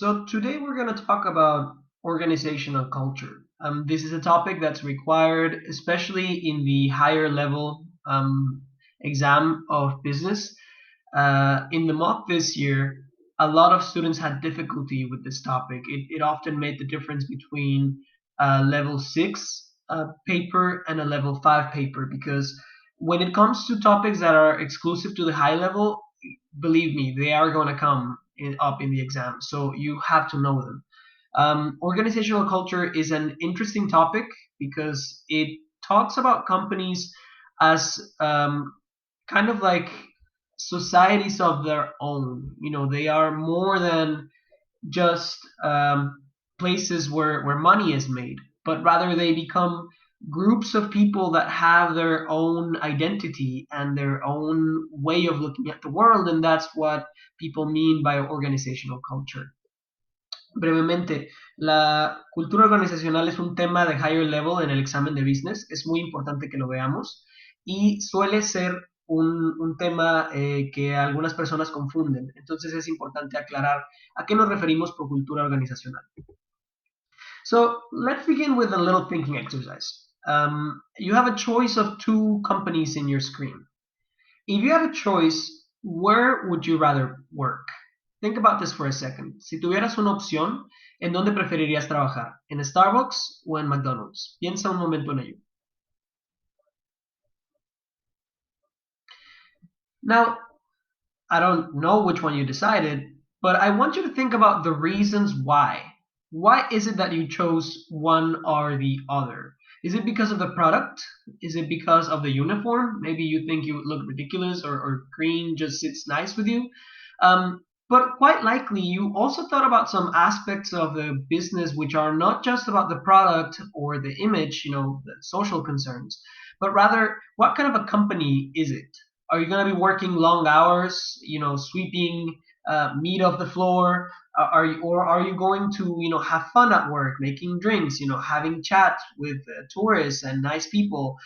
So today we're going to talk about organizational culture. This is a topic that's required, especially in the higher level exam of business. In the mock this year, a lot of students had difficulty with this topic. It often made the difference between a level 6 paper and a level 5 paper because when it comes to topics that are exclusive to the high level, believe me, they are going to come up in the exam. So you have to know them. Organizational culture is an interesting topic because it talks about companies as kind of like societies of their own. They are more than just places where money is made, but rather they become groups of people that have their own identity and their own way of looking at the world, and that's what people mean by organizational culture. Brevemente, la cultura organizacional es un tema de higher level en el examen de business. Es muy importante que lo veamos y suele ser un tema que algunas personas confunden. Entonces es importante aclarar a qué nos referimos por cultura organizacional. So let's begin with a little thinking exercise. You have a choice of two companies in your screen. If you have a choice, where would you rather work? Think about this for a second. Si tuvieras una opción, ¿en dónde preferirías trabajar? ¿En Starbucks o en McDonald's? Piensa un momento en ello. Now, I don't know which one you decided, but I want you to think about the reasons why. Why is it that you chose one or the other? Is it because of the product? Is it because of the uniform? Maybe you think you look ridiculous or green just sits nice with you. But quite likely, you also thought about some aspects of the business which are not just about the product or the image, the social concerns, but rather what kind of a company is it? Are you going to be working long hours, sweeping meat off the floor? Are you going to, have fun at work, making drinks, having chat with tourists and nice people?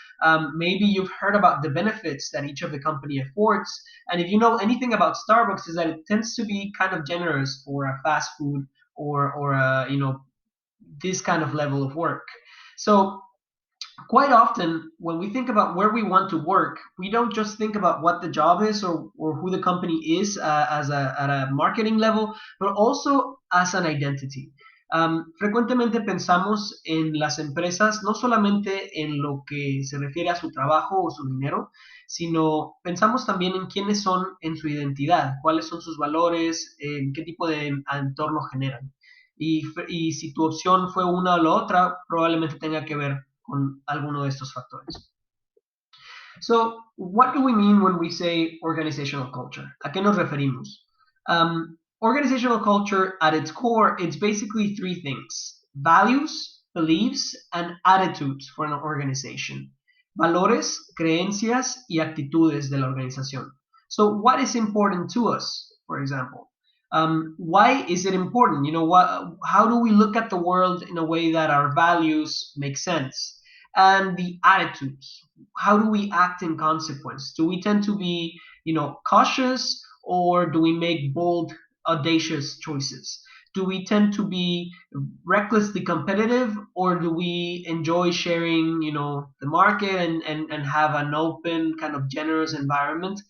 Maybe you've heard about the benefits that each of the company affords. And if you know anything about Starbucks, is that it tends to be kind of generous for a fast food or this kind of level of work. So quite often when we think about where we want to work, we don't just think about what the job is or who the company is at a marketing level, but also as an identity. Frecuentemente pensamos en las empresas no solamente en lo que se refiere a su trabajo o su dinero, sino pensamos también en quiénes son en su identidad, cuáles son sus valores, en qué tipo de entorno generan. Y si tu opción fue una o la otra, probablemente tenga que ver con alguno de estos factores. So, what do we mean when we say organizational culture? ¿A qué nos referimos? Organizational culture, at its core, it's basically three things: values, beliefs, and attitudes for an organization. Valores, creencias, y actitudes de la organización. So, what is important to us, for example? Why is it important? How do we look at the world in a way that our values make sense? And the attitudes. How do we act in consequence? Do we tend to be, cautious, or do we make bold, audacious choices? Do we tend to be recklessly competitive, or do we enjoy sharing, the market and have an open, kind of generous environment?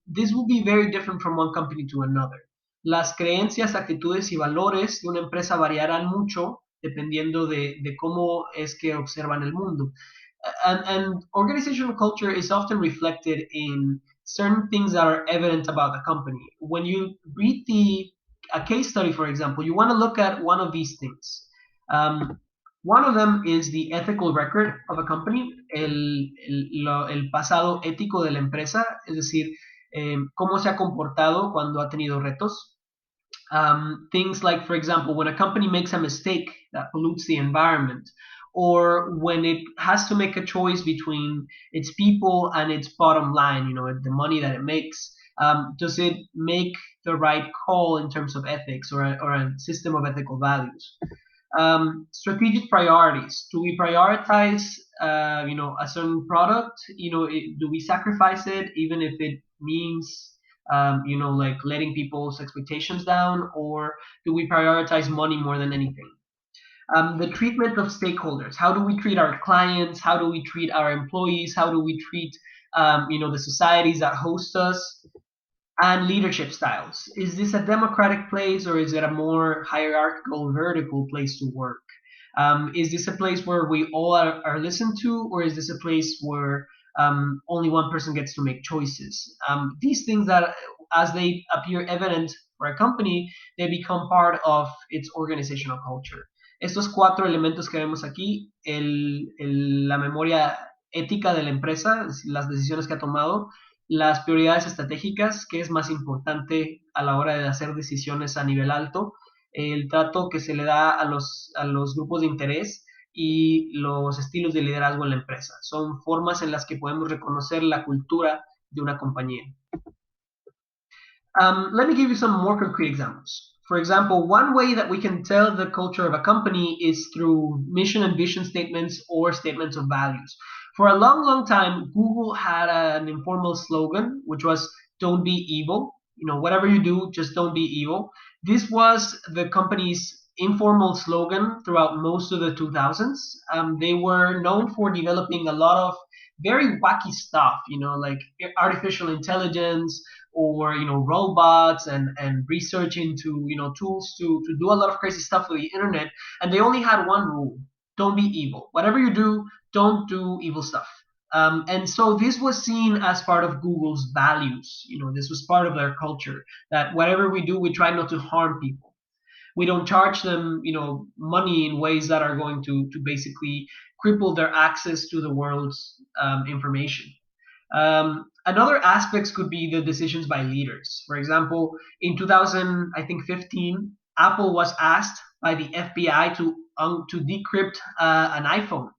This will be very different from one company to another. Las creencias, actitudes y valores de una empresa variarán mucho dependiendo de cómo es que observan el mundo. And organizational culture is often reflected in certain things that are evident about the company. When you read a case study, for example, you want to look at one of these things. One of them is the ethical record of a company, el pasado ético de la empresa, es decir, cómo se ha comportado cuando ha tenido retos. Things like, for example, when a company makes a mistake that pollutes the environment, or when it has to make a choice between its people and its bottom line, the money that it makes. Does it make the right call in terms of ethics or a system of ethical values? Strategic priorities. Do we prioritize, a certain product? Do we sacrifice it even if it means like letting people's expectations down, or do we prioritize money more than anything? The treatment of stakeholders. How do we treat our clients? How do we treat our employees? How do we treat the societies that host us? And leadership styles. Is this a democratic place, or is it a more hierarchical, vertical place to work? Is this a place where we all are listened to, or is this a place where only one person gets to make choices? These things that, as they appear evident for a company, they become part of its organizational culture. Estos cuatro elementos que vemos aquí, la memoria ética de la empresa, las decisiones que ha tomado, las prioridades estratégicas, qué es más importante a la hora de hacer decisiones a nivel alto, el trato que se le da a los grupos de interés y los estilos de liderazgo en la empresa. Son formas en las que podemos reconocer la cultura de una compañía. Let me give you some more concrete examples. For example, one way that we can tell the culture of a company is through mission and vision statements or statements of values. For a long, long time, Google had an informal slogan, which was "Don't be evil." Whatever you do, just don't be evil. This was the company's informal slogan throughout most of the 2000s. They were known for developing a lot of very wacky stuff, like artificial intelligence, or robots, and research into tools to do a lot of crazy stuff with the internet. And they only had one rule: don't be evil. Whatever you do, don't do evil stuff. And so this was seen as part of Google's values. This was part of their culture, that whatever we do, we try not to harm people. We don't charge them money in ways that are going to basically cripple their access to the world's information. Another aspects could be the decisions by leaders. For example, in 2000, I think 15, Apple was asked by the FBI to decrypt an iPhone,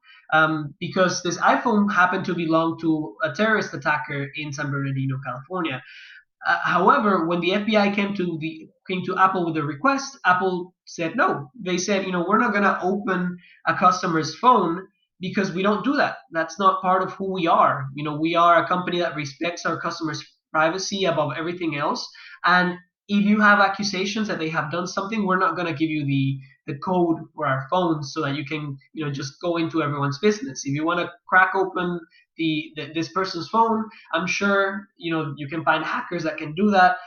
because this iPhone happened to belong to a terrorist attacker in San Bernardino, California. However, when the FBI came to Apple with a request, Apple said no. They said, we're not going to open a customer's phone because we don't do that. That's not part of who we are. We are a company that respects our customers' privacy above everything else. And if you have accusations that they have done something, we're not going to give you the code for our phones so that you can just go into everyone's business. If you want to crack open this person's phone, I'm sure you can find hackers that can do that.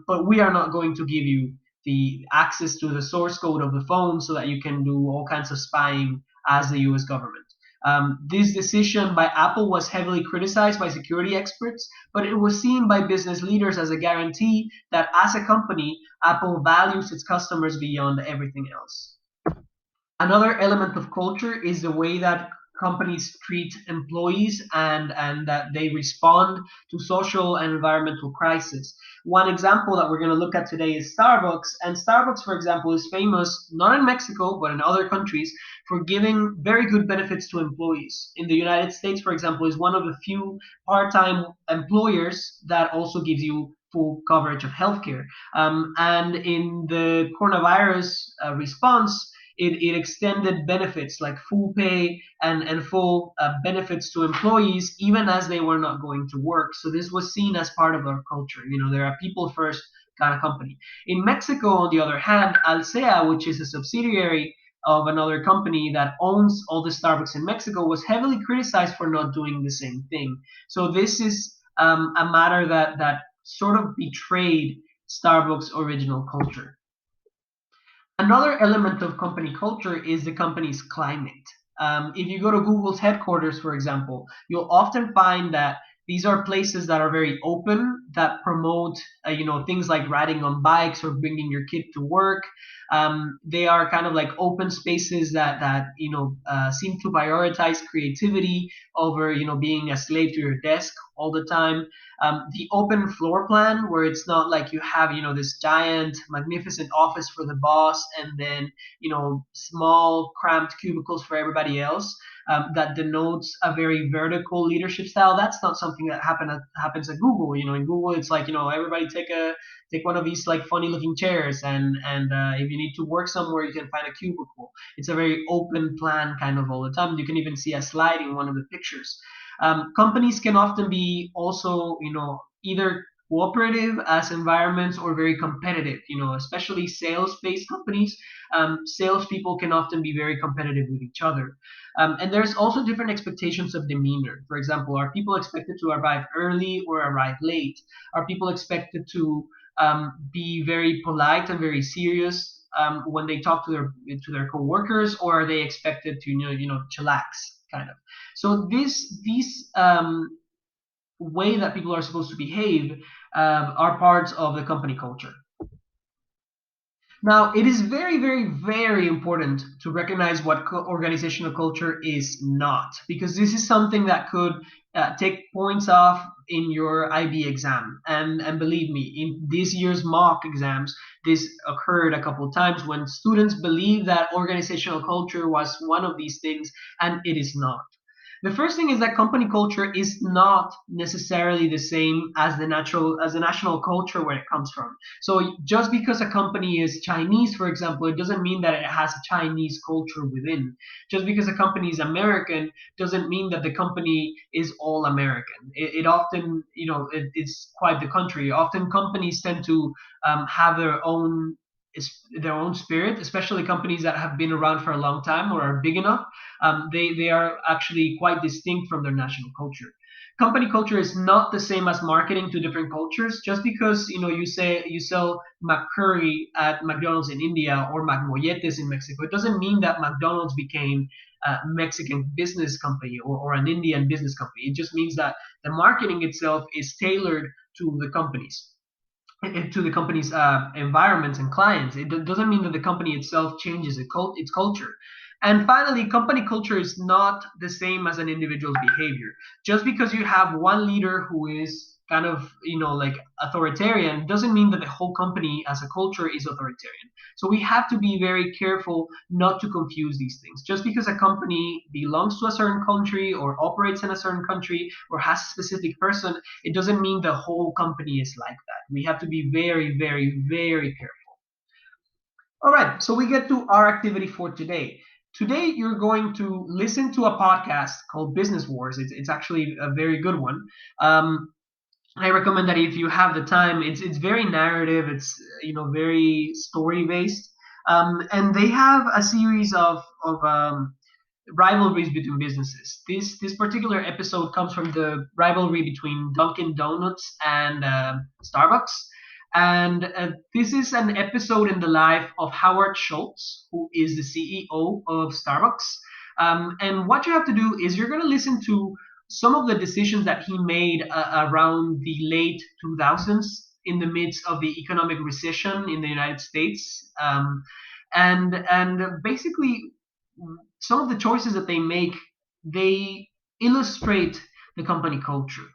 But we are not going to give you the access to the source code of the phone so that you can do all kinds of spying as the US government. This decision by Apple was heavily criticized by security experts, but it was seen by business leaders as a guarantee that as a company, Apple values its customers beyond everything else. Another element of culture is the way that companies treat employees, and that they respond to social and environmental crises. One example that we're going to look at today is Starbucks. And Starbucks, for example, is famous not in Mexico, but in other countries for giving very good benefits to employees. In the United States, for example, is one of the few part-time employers that also gives you full coverage of healthcare. And in the coronavirus response, it extended benefits like full pay and full benefits to employees, even as they were not going to work. So this was seen as part of our culture. They're a people first kind of company. In Mexico, on the other hand, Alsea, which is a subsidiary of another company that owns all the Starbucks in Mexico, was heavily criticized for not doing the same thing. So this is a matter that sort of betrayed Starbucks' original culture. Another element of company culture is the company's climate. If you go to Google's headquarters, for example, you'll often find that these are places that are very open, that promote, things like riding on bikes or bringing your kid to work. They are kind of like open spaces that seem to prioritize creativity over, being a slave to your desk all the time. The open floor plan, where it's not like you have this giant magnificent office for the boss and then small cramped cubicles for everybody else. That denotes a very vertical leadership style. That's not something that happens at Google. In Google, it's like everybody take one of these like funny looking chairs, and if you need to work somewhere, you can find a cubicle. It's a very open plan kind of all the time. You can even see a slide in one of the pictures. Companies can often be also either cooperative as environments or very competitive. Especially sales-based companies, salespeople can often be very competitive with each other. And there's also different expectations of demeanor. For example, are people expected to arrive early or arrive late? Are people expected to be very polite and very serious when they talk to their coworkers, or are they expected to chillax kind of? So these way that people are supposed to behave are parts of the company culture. Now, it is very, very, very important to recognize what organizational culture is not, because this is something that could take points off in your IB exam. And believe me, in this year's mock exams, this occurred a couple of times when students believed that organizational culture was one of these things, and it is not. The first thing is that company culture is not necessarily the same as the national culture where it comes from. So just because a company is Chinese, for example, it doesn't mean that it has a Chinese culture within. Just because a company is American doesn't mean that the company is all American. It often, it's quite the contrary. Often companies tend to have their own spirit, especially companies that have been around for a long time or are big enough. They are actually quite distinct from their national culture. Company culture is not the same as marketing to different cultures. Just because you say you sell McCurry at McDonald's in India or McMolletes in Mexico, it doesn't mean that McDonald's became a Mexican business company or an Indian business company. It just means that the marketing itself is tailored to the company's environments and clients. It doesn't mean that the company itself changes its culture. And finally, company culture is not the same as an individual's behavior. Just because you have one leader who is kind of, like authoritarian, doesn't mean that the whole company as a culture is authoritarian. So we have to be very careful not to confuse these things. Just because a company belongs to a certain country or operates in a certain country or has a specific person, it doesn't mean the whole company is like that. We have to be very, very, very careful. All right, so we get to our activity for today. Today, you're going to listen to a podcast called Business Wars. It's actually a very good one. I recommend that if you have the time. It's very narrative. It's very story based, and they have a series of rivalries between businesses. This particular episode comes from the rivalry between Dunkin' Donuts and Starbucks. And this is an episode in the life of Howard Schultz, who is the CEO of Starbucks. And what you have to do is you're going to listen to some of the decisions that he made around the late 2000s in the midst of the economic recession in the United States. And basically, some of the choices that they illustrate the company culture.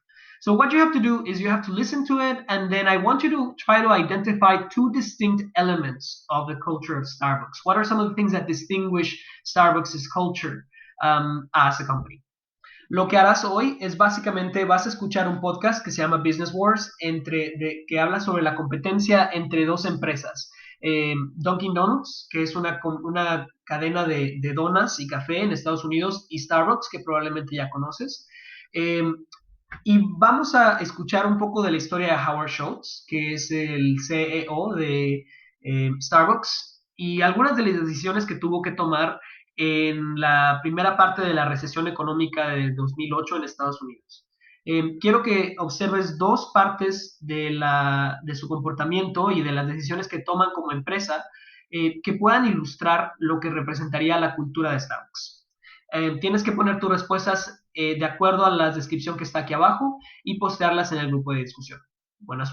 So what you have to do is you have to listen to it, and then I want you to try to identify two distinct elements of the culture of Starbucks. What are some of the things that distinguish Starbucks' culture as a company? Lo que harás hoy es básicamente vas a escuchar un podcast que se llama Business Wars, que habla sobre la competencia entre dos empresas. Dunkin' Donuts, que es una cadena de donas y café en Estados Unidos, y Starbucks, que probablemente ya conoces. Y vamos a escuchar un poco de la historia de Howard Schultz, que es el CEO de Starbucks, y algunas de las decisiones que tuvo que tomar en la primera parte de la recesión económica de 2008 en Estados Unidos. Quiero que observes dos partes de su comportamiento y de las decisiones que toman como empresa que puedan ilustrar lo que representaría la cultura de Starbucks. Tienes que poner tus respuestas de acuerdo a la descripción que está aquí abajo y postearlas en el grupo de discusión. Buenas